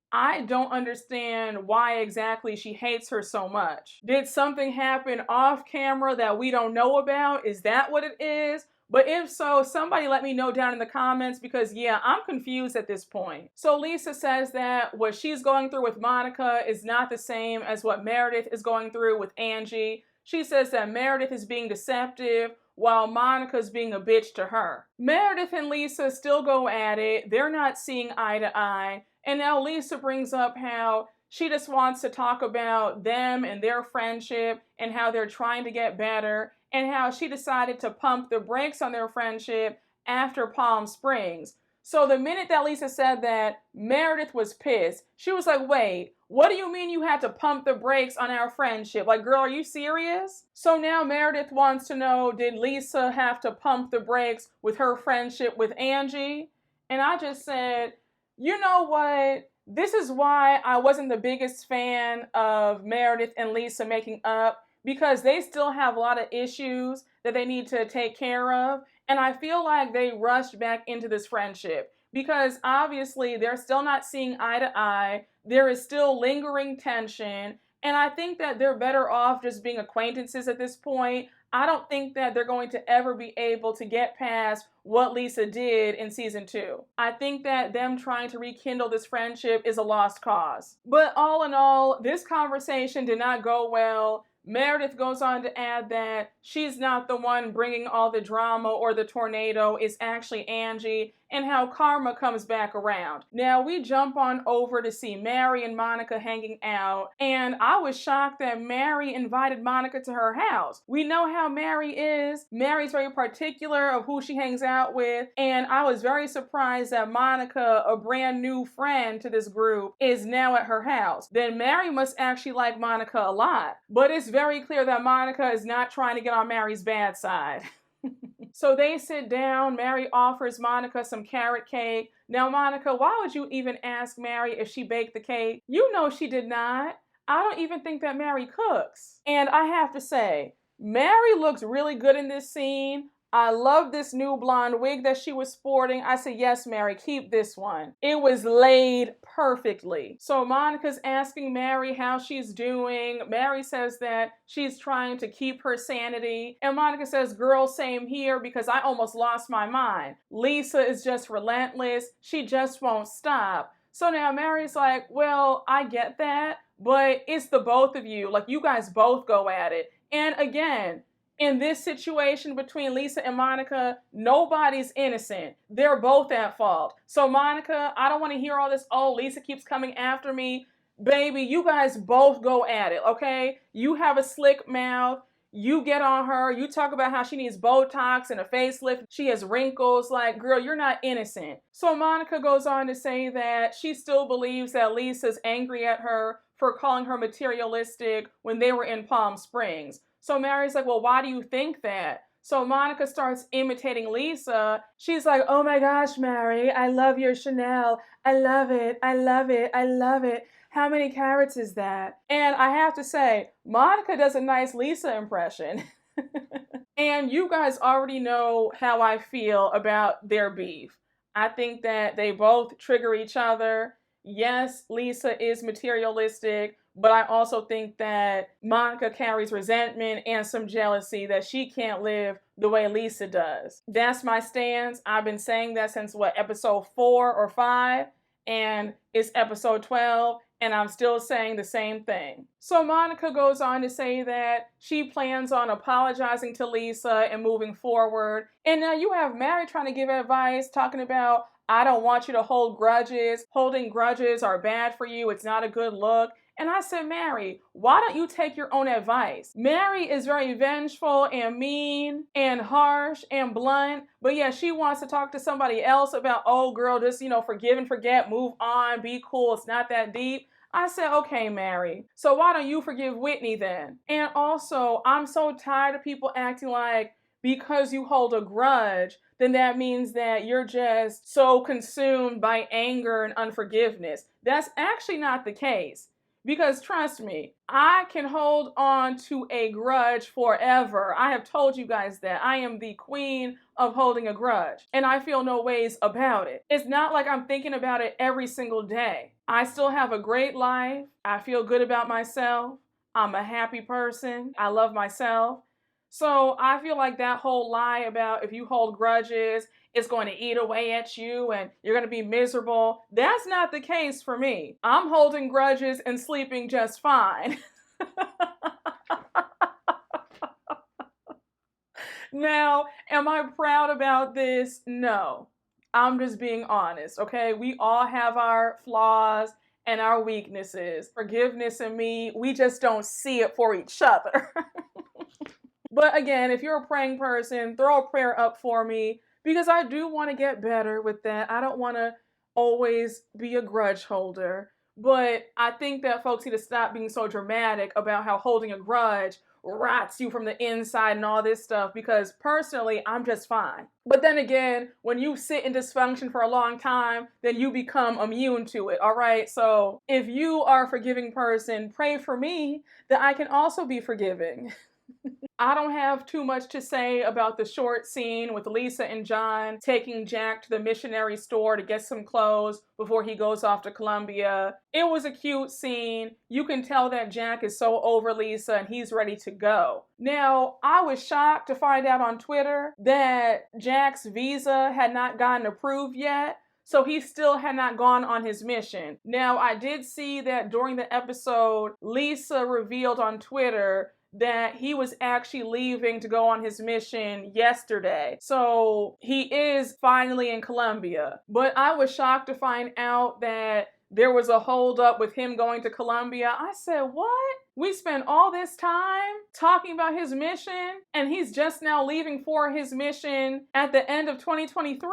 I don't understand why exactly she hates her so much. Did something happen off camera that we don't know about? Is that what it is? But if so, somebody let me know down in the comments because, yeah, I'm confused at this point. So Lisa says that what she's going through with Monica is not the same as what Meredith is going through with Angie. She says that Meredith is being deceptive while Monica's being a bitch to her. Meredith and Lisa still go at it. They're not seeing eye to eye. And now Lisa brings up how she just wants to talk about them and their friendship and how they're trying to get better and how she decided to pump the brakes on their friendship after Palm Springs. So the minute that Lisa said that, Meredith was pissed. She was like, wait, what do you mean you had to pump the brakes on our friendship? Like, girl, are you serious? So now Meredith wants to know, did Lisa have to pump the brakes with her friendship with Angie? And I just said, you know what? This is why I wasn't the biggest fan of Meredith and Lisa making up, because they still have a lot of issues that they need to take care of. And I feel like they rushed back into this friendship because obviously they're still not seeing eye to eye. There is still lingering tension. And I think that they're better off just being acquaintances at this point. I don't think that they're going to ever be able to get past what Lisa did in season 2. I think that them trying to rekindle this friendship is a lost cause. But all in all, this conversation did not go well. Meredith goes on to add that she's not the one bringing all the drama or the tornado, it's actually Angie, and how karma comes back around. Now we jump on over to see Mary and Monica hanging out, and I was shocked that Mary invited Monica to her house. We know how Mary is. Mary's very particular of who she hangs out with, and I was very surprised that Monica, a brand new friend to this group, is now at her house. Then Mary must actually like Monica a lot. But it's very clear that Monica is not trying to get on Mary's bad side. So they sit down. Mary offers Monica some carrot cake. Now, Monica, why would you even ask Mary if she baked the cake? You know she did not. I don't even think that Mary cooks. And I have to say, Mary looks really good in this scene. I love this new blonde wig that she was sporting. I said, yes, Mary, keep this one. It was laid perfectly. So Monica's asking Mary how she's doing. Mary says that she's trying to keep her sanity. And Monica says, girl, same here, because I almost lost my mind. Lisa is just relentless. She just won't stop. So now Mary's like, well, I get that, but it's the both of you. Like, you guys both go at it. And again, in this situation between Lisa and Monica, nobody's innocent. They're both at fault. So Monica, I don't want to hear all this, oh, Lisa keeps coming after me. Baby, you guys both go at it, okay? You have a slick mouth. You get on her. You talk about how she needs Botox and a facelift. She has wrinkles. Like, girl, you're not innocent. So Monica goes on to say that she still believes that Lisa's angry at her for calling her materialistic when they were in Palm Springs. So Mary's like, well, why do you think that? So Monica starts imitating Lisa. She's like, oh my gosh, Mary, I love your Chanel. I love it. I love it. I love it. How many carats is that? And I have to say, Monica does a nice Lisa impression. And you guys already know how I feel about their beef. I think that they both trigger each other. Yes, Lisa is materialistic, but I also think that Monica carries resentment and some jealousy that she can't live the way Lisa does. That's my stance. I've been saying that since, episode 4 or 5, and it's episode 12, and I'm still saying the same thing. So Monica goes on to say that she plans on apologizing to Lisa and moving forward. And now you have Mary trying to give advice, talking about, I don't want you to hold grudges. Holding grudges are bad for you. It's not a good look. And I said, Mary, why don't you take your own advice? Mary is very vengeful and mean and harsh and blunt. But yeah, she wants to talk to somebody else about, oh girl, just, forgive and forget, move on, be cool. It's not that deep. I said, okay, Mary. So why don't you forgive Whitney then? And also, I'm so tired of people acting like because you hold a grudge, then that means that you're just so consumed by anger and unforgiveness. That's actually not the case. Because trust me, I can hold on to a grudge forever. I have told you guys that. I am the queen of holding a grudge. And I feel no ways about it. It's not like I'm thinking about it every single day. I still have a great life. I feel good about myself. I'm a happy person. I love myself. So I feel like that whole lie about if you hold grudges, it's going to eat away at you and you're going to be miserable. That's not the case for me. I'm holding grudges and sleeping just fine. Now, am I proud about this? No. I'm just being honest, okay? We all have our flaws and our weaknesses. Forgiveness and me, we just don't see it for each other. But again, if you're a praying person, throw a prayer up for me because I do want to get better with that. I don't want to always be a grudge holder. But I think that folks need to stop being so dramatic about how holding a grudge rots you from the inside and all this stuff, because personally, I'm just fine. But then again, when you sit in dysfunction for a long time, then you become immune to it, all right? So if you are a forgiving person, pray for me that I can also be forgiving. I don't have too much to say about the short scene with Lisa and John taking Jack to the missionary store to get some clothes before he goes off to Colombia. It was a cute scene. You can tell that Jack is so over Lisa and he's ready to go. Now, I was shocked to find out on Twitter that Jack's visa had not gotten approved yet. So he still had not gone on his mission. Now, I did see that during the episode, Lisa revealed on Twitter that he was actually leaving to go on his mission yesterday. So he is finally in Colombia. But I was shocked to find out that there was a holdup with him going to Colombia. I said, what? We spent all this time talking about his mission and he's just now leaving for his mission at the end of 2023?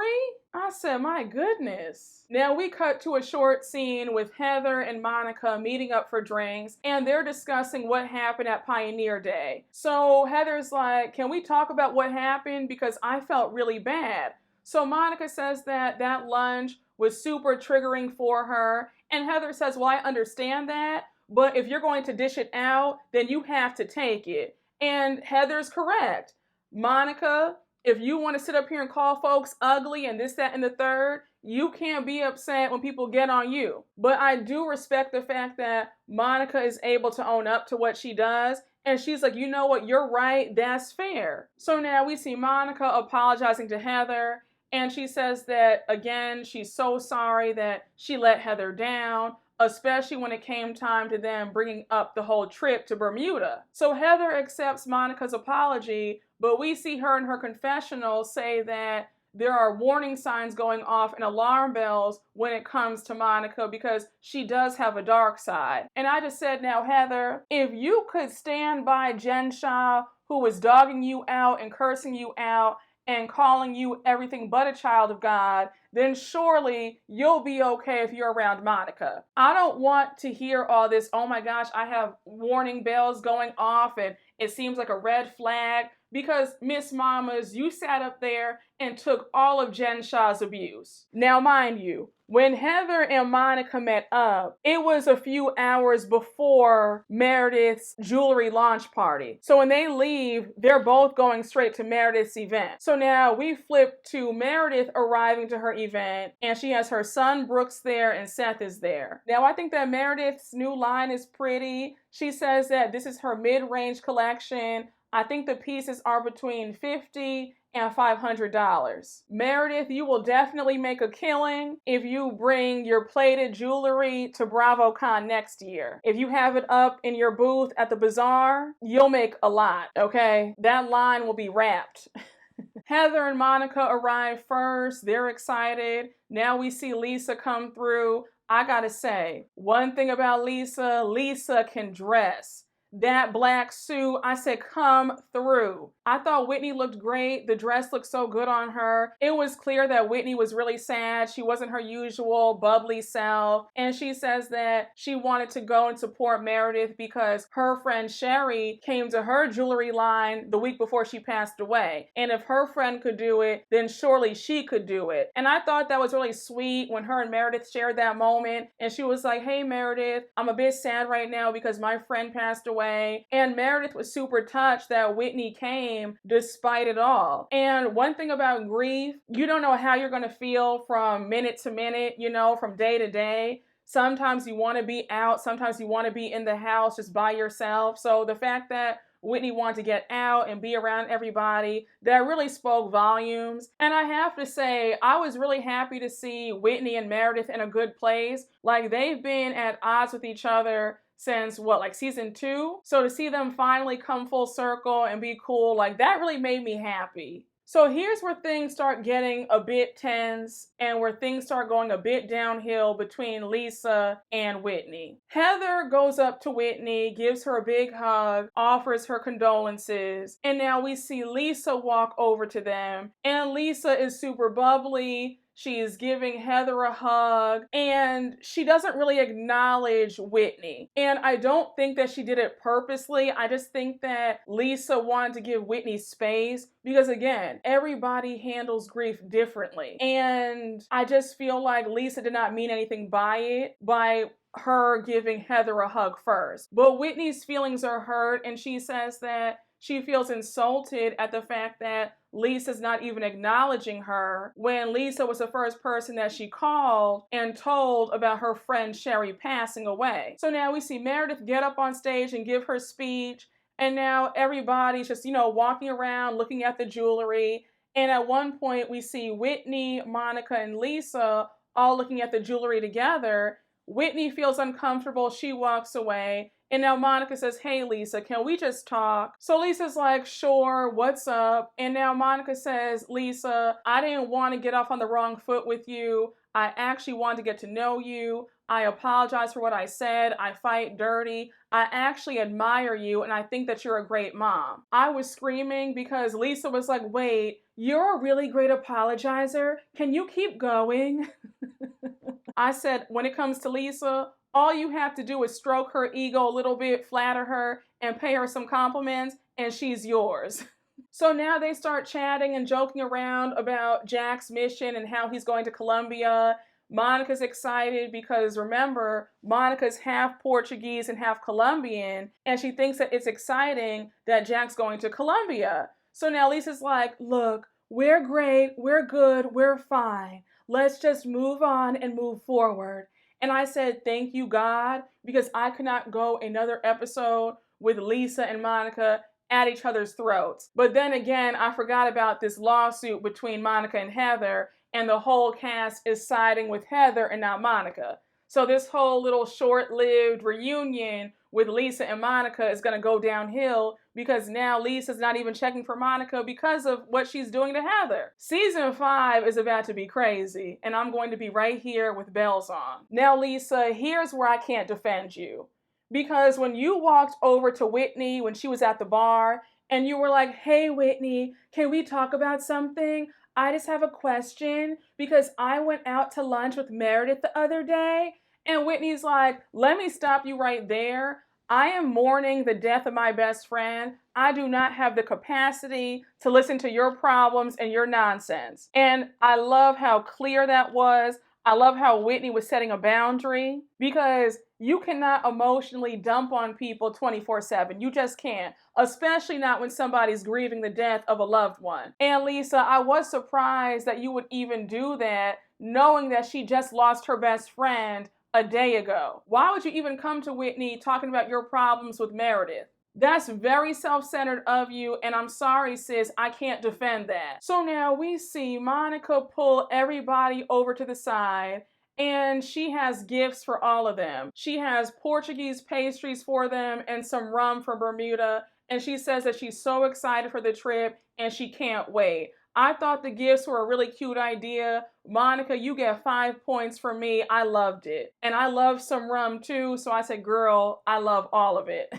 I said, my goodness. Now we cut to a short scene with Heather and Monica meeting up for drinks and they're discussing what happened at Pioneer Day. So Heather's like, can we talk about what happened? Because I felt really bad. So Monica says that that lunch was super triggering for her. And Heather says, well, I understand that, but if you're going to dish it out, then you have to take it. And Heather's correct. Monica If you want to sit up here and call folks ugly and this, that, and the third, you can't be upset when people get on you. But I do respect the fact that Monica is able to own up to what she does. And she's like, you know what, you're right, that's fair. So now we see Monica apologizing to Heather. And she says that, again, she's so sorry that she let Heather down, especially when it came time to them bringing up the whole trip to Bermuda. So Heather accepts Monica's apology, but we see her in her confessional say that there are warning signs going off and alarm bells when it comes to Monica because she does have a dark side. And I just said, now, Heather, if you could stand by Jen Shah, who was dogging you out and cursing you out and calling you everything but a child of God, then surely you'll be okay if you're around Monica. I don't want to hear all this, oh my gosh, I have warning bells going off and it seems like a red flag, because Miss Mamas, you sat up there and took all of Jen Shah's abuse. Now, mind you, when Heather and Monica met up, it was a few hours before Meredith's jewelry launch party. So when they leave, they're both going straight to Meredith's event. So now we flip to Meredith arriving to her event, and she has her son Brooks there and Seth is there. Now, I think that Meredith's new line is pretty. She says that this is her mid-range collection. I think the pieces are between $50 and $500. Meredith, you will definitely make a killing if you bring your plated jewelry to BravoCon next year. If you have it up in your booth at the bazaar, you'll make a lot, okay? That line will be wrapped. Heather and Monica arrive first. They're excited. Now we see Lisa come through. I gotta say, one thing about Lisa, Lisa can dress. That black suit, I said, come through. I thought Whitney looked great. The dress looked so good on her. It was clear that Whitney was really sad. She wasn't her usual bubbly self. And she says that she wanted to go and support Meredith because her friend Sherry came to her jewelry line the week before she passed away. And if her friend could do it, then surely she could do it. And I thought that was really sweet when her and Meredith shared that moment. And she was like, hey, Meredith, I'm a bit sad right now because my friend passed away. And Meredith was super touched that Whitney came despite it all. And one thing about grief, you don't know how you're going to feel from minute to minute, you know, from day to day. Sometimes you want to be out. Sometimes you want to be in the house just by yourself. So the fact that Whitney wanted to get out and be around everybody, that really spoke volumes. And I have to say, I was really happy to see Whitney and Meredith in a good place. Like, they've been at odds with each other since what, like season 2? So to see them finally come full circle and be cool, like that really made me happy. So here's where things start getting a bit tense and where things start going a bit downhill between Lisa and Whitney. Heather goes up to Whitney, gives her a big hug, offers her condolences, and now we see Lisa walk over to them, and Lisa is super bubbly. She is giving Heather a hug, and she doesn't really acknowledge Whitney. And I don't think that she did it purposely. I just think that Lisa wanted to give Whitney space because, again, everybody handles grief differently. And I just feel like Lisa did not mean anything by it, by her giving Heather a hug first. But Whitney's feelings are hurt, and she says that she feels insulted at the fact that Lisa's not even acknowledging her when Lisa was the first person that she called and told about her friend Sherry passing away. So now we see Meredith get up on stage and give her speech, and now everybody's just, you know, walking around looking at the jewelry. And at one point we see Whitney, Monica, and Lisa all looking at the jewelry together. Whitney feels uncomfortable. She walks away. And now Monica says, hey, Lisa, can we just talk? So Lisa's like, sure, what's up? And now Monica says, Lisa, I didn't want to get off on the wrong foot with you. I actually wanted to get to know you. I apologize for what I said. I fight dirty. I actually admire you, and I think that you're a great mom. I was screaming because Lisa was like, wait, you're a really great apologizer? Can you keep going? I said, when it comes to Lisa, all you have to do is stroke her ego a little bit, flatter her, and pay her some compliments, and she's yours. So now they start chatting and joking around about Jack's mission and how he's going to Colombia. Monica's excited because, remember, Monica's half Portuguese and half Colombian, and she thinks that it's exciting that Jack's going to Colombia. So now Lisa's like, look, we're great, we're good, we're fine. Let's just move on and move forward. And I said, thank you, God, because I could not go another episode with Lisa and Monica at each other's throats. But then again, I forgot about this lawsuit between Monica and Heather, and the whole cast is siding with Heather and not Monica. So this whole little short-lived reunion with Lisa and Monica is going to go downhill because now Lisa's not even checking for Monica because of what she's doing to Heather. Season 5 is about to be crazy, and I'm going to be right here with bells on. Now, Lisa, here's where I can't defend you. Because when you walked over to Whitney when she was at the bar, and you were like, hey, Whitney, can we talk about something? I just have a question because I went out to lunch with Meredith the other day. And Whitney's like, let me stop you right there. I am mourning the death of my best friend. I do not have the capacity to listen to your problems and your nonsense. And I love how clear that was. I love how Whitney was setting a boundary because you cannot emotionally dump on people 24/7. You just can't, especially not when somebody's grieving the death of a loved one. And Lisa, I was surprised that you would even do that, knowing that she just lost her best friend a day ago. Why would you even come to Whitney talking about your problems with Meredith? That's very self-centered of you, and I'm sorry, sis, I can't defend that. So now we see Monica pull everybody over to the side, and she has gifts for all of them. She has Portuguese pastries for them and some rum from Bermuda, and she says that she's so excited for the trip and she can't wait. I thought the gifts were a really cute idea. Monica, you get 5 points from me. I loved it. And I love some rum too, so I said, girl, I love all of it.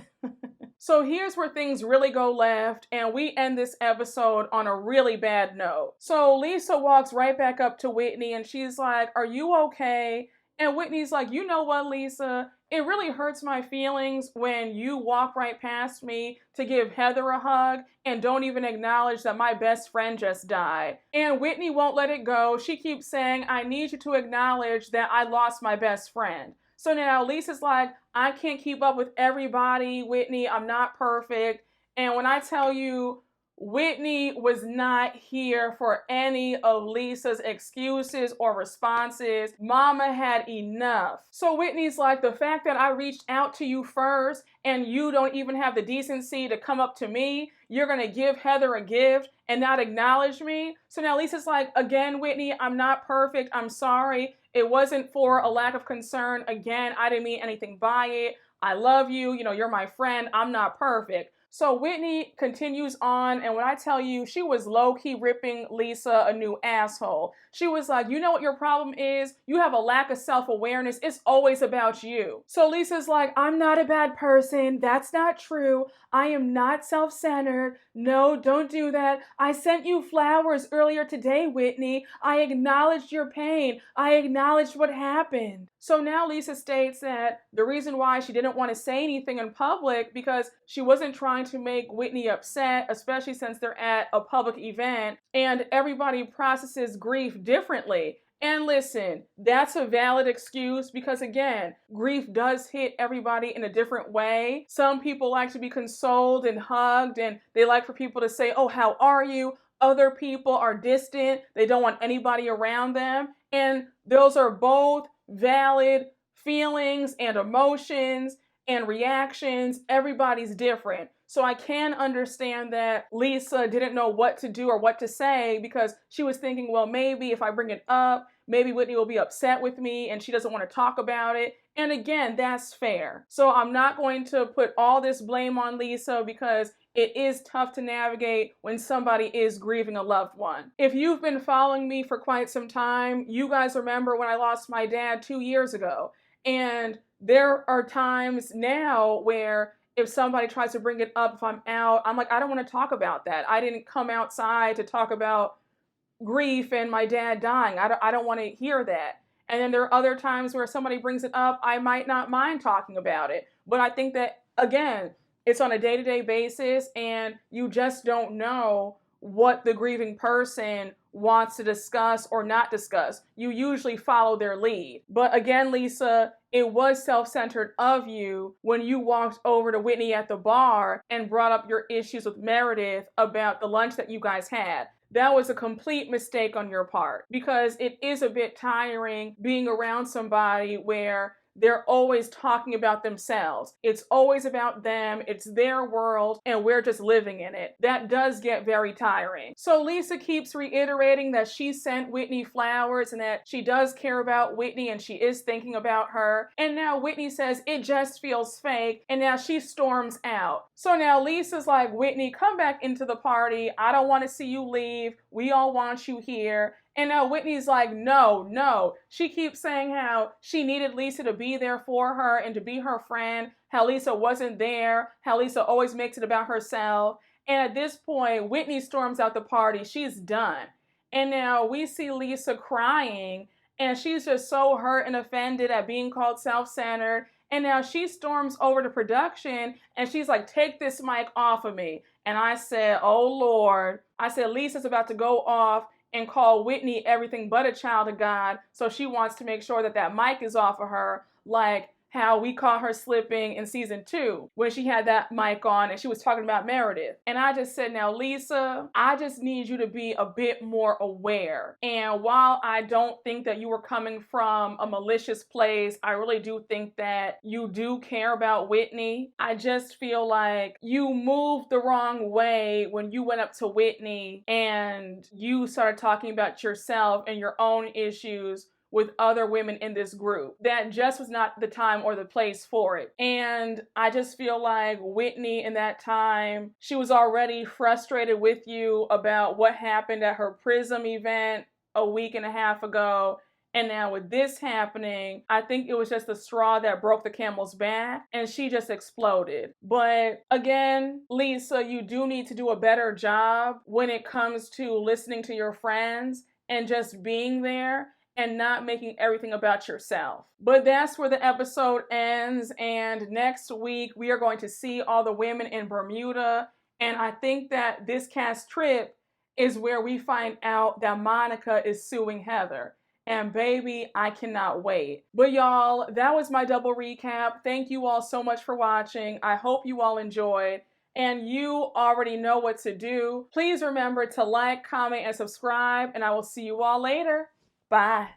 So here's where things really go left, and we end this episode on a really bad note. So Lisa walks right back up to Whitney, and she's like, are you okay? And Whitney's like, you know what, Lisa? It really hurts my feelings when you walk right past me to give Heather a hug and don't even acknowledge that my best friend just died. And Whitney won't let it go. She keeps saying, I need you to acknowledge that I lost my best friend. So now Lisa's like, I can't keep up with everybody, Whitney. I'm not perfect. And when I tell you, Whitney was not here for any of Lisa's excuses or responses. Mama had enough. So Whitney's like, the fact that I reached out to you first and you don't even have the decency to come up to me, you're going to give Heather a gift and not acknowledge me. So now Lisa's like, again, Whitney, I'm not perfect. I'm sorry. It wasn't for a lack of concern. Again, I didn't mean anything by it. I love you. You know, you're my friend. I'm not perfect. So Whitney continues on, and when I tell you, she was low-key ripping Lisa a new asshole. She was like, you know what your problem is? You have a lack of self-awareness. It's always about you. So Lisa's like, I'm not a bad person. That's not true. I am not self-centered. No, don't do that. I sent you flowers earlier today, Whitney. I acknowledged your pain. I acknowledged what happened. So now Lisa states that the reason why she didn't want to say anything in public because she wasn't trying to make Whitney upset, especially since they're at a public event and everybody processes grief differently. And listen, that's a valid excuse because again, grief does hit everybody in a different way. Some people like to be consoled and hugged and they like for people to say, oh, how are you? Other people are distant. They don't want anybody around them. And those are both valid feelings and emotions and reactions. Everybody's different. So I can understand that Lisa didn't know what to do or what to say because she was thinking, well, maybe if I bring it up, maybe Whitney will be upset with me and she doesn't want to talk about it. And again, that's fair. So I'm not going to put all this blame on Lisa because it is tough to navigate when somebody is grieving a loved one. If you've been following me for quite some time, you guys remember when I lost my dad 2 years ago. And there are times now where if somebody tries to bring it up, if I'm out, I'm like, I don't want to talk about that. I didn't come outside to talk about grief and my dad dying. I don't want to hear that. And then there are other times where somebody brings it up, I might not mind talking about it. But I think that, again, it's on a day-to-day basis and you just don't know what the grieving person wants to discuss or not discuss. You usually follow their lead. But again, Lisa, it was self-centered of you when you walked over to Whitney at the bar and brought up your issues with Meredith about the lunch that you guys had. that was a complete mistake on your part, because it is a bit tiring being around somebody where they're always talking about themselves. It's always about them. It's their world, and we're just living in it. That does get very tiring. So Lisa keeps reiterating that she sent Whitney flowers and that she does care about Whitney and she is thinking about her. And now Whitney says it just feels fake, and now she storms out. So now Lisa's like, Whitney, come back into the party. I don't want to see you leave. We all want you here. And now Whitney's like, no. She keeps saying how she needed Lisa to be there for her and to be her friend, how Lisa wasn't there, how Lisa always makes it about herself. And at this point, Whitney storms out the party. She's done. And now we see Lisa crying, and she's just so hurt and offended at being called self-centered. And now she storms over to production, and she's like, take this mic off of me. And I said, oh Lord. I said, Lisa's about to go off and call Whitney everything but a child of God. So she wants to make sure that that mic is off of her, like how we caught her slipping in season 2 when she had that mic on and she was talking about Meredith. And I just said, now Lisa, I just need you to be a bit more aware. And while I don't think that you were coming from a malicious place, I really do think that you do care about Whitney. I just feel like you moved the wrong way when you went up to Whitney and you started talking about yourself and your own issues with other women in this group. That just was not the time or the place for it. And I just feel like Whitney in that time, she was already frustrated with you about what happened at her Prism event a week and a half ago. And now with this happening, I think it was just the straw that broke the camel's back, and she just exploded. But again, Lisa, you do need to do a better job when it comes to listening to your friends and just being there and not making everything about yourself. But that's where the episode ends, and next week we are going to see all the women in Bermuda, and I think that this cast trip is where we find out that Monica is suing Heather. And baby, I cannot wait. But y'all, that was my double recap. Thank you all so much for watching. I hope you all enjoyed. And you already know what to do. Please remember to like, comment, and subscribe, and I will see you all later. Bye.